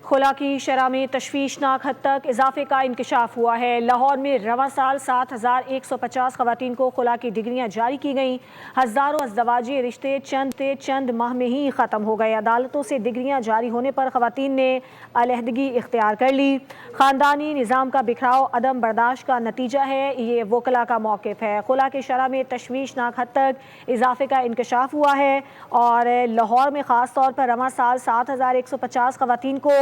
خلا کی شرح میں تشویشناک حد تک اضافے کا انکشاف ہوا ہے۔ لاہور میں رواں سال 7,150 خواتین کو خلا کی ڈگریاں جاری کی گئیں۔ ہزاروں ازدواجی رشتے چند ماہ میں ہی ختم ہو گئے۔ عدالتوں سے ڈگریاں جاری ہونے پر خواتین نے علیحدگی اختیار کر لی۔ خاندانی نظام کا بکھراؤ عدم برداشت کا نتیجہ ہے، یہ وکلاء کا موقف ہے۔ خلا کی شرح میں تشویشناک حد تک اضافے کا انکشاف ہوا ہے اور لاہور میں خاص طور پر رواں سال 7,150 خواتین کو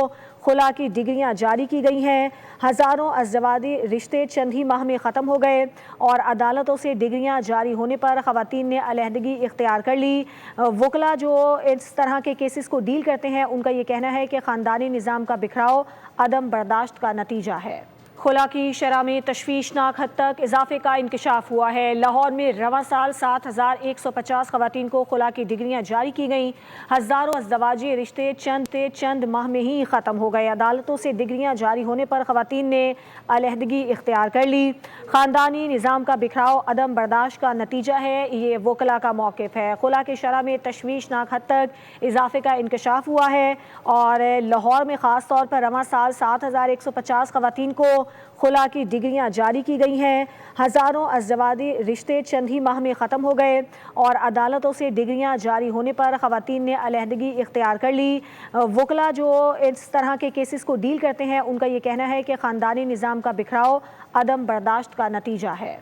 خلا کی ڈگریاں جاری کی گئی ہیں۔ ہزاروں ازدواجی رشتے چند ہی ماہ میں ختم ہو گئے اور عدالتوں سے ڈگریاں جاری ہونے پر خواتین نے علیحدگی اختیار کر لی۔ وکلاء جو اس طرح کے کیسز کو ڈیل کرتے ہیں، ان کا یہ کہنا ہے کہ خاندانی نظام کا بکھراؤ عدم برداشت کا نتیجہ ہے۔ خلا کی شرح میں تشویشناک حد تک اضافے کا انکشاف ہوا ہے۔ لاہور میں رواں سال 7,150 خواتین کو خلا کی ڈگریاں جاری کی گئیں۔ ہزاروں ازدواجی رشتے چند ماہ میں ہی ختم ہو گئے۔ عدالتوں سے ڈگریاں جاری ہونے پر خواتین نے علیحدگی اختیار کر لی۔ خاندانی نظام کا بکھراؤ عدم برداشت کا نتیجہ ہے، یہ وکلاء کا موقف ہے۔ خلا کی شرح میں تشویشناک حد تک اضافے کا انکشاف ہوا ہے اور لاہور میں خاص طور پر رواں سال 7,150 خواتین کو خلا کی ڈگریاں جاری کی گئی ہیں۔ ہزاروں ازدواجی رشتے چند ہی ماہ میں ختم ہو گئے اور عدالتوں سے ڈگریاں جاری ہونے پر خواتین نے علیحدگی اختیار کر لی۔ وکلاء جو اس طرح کے کیسز کو ڈیل کرتے ہیں، ان کا یہ کہنا ہے کہ خاندانی نظام کا بکھراؤ عدم برداشت کا نتیجہ ہے۔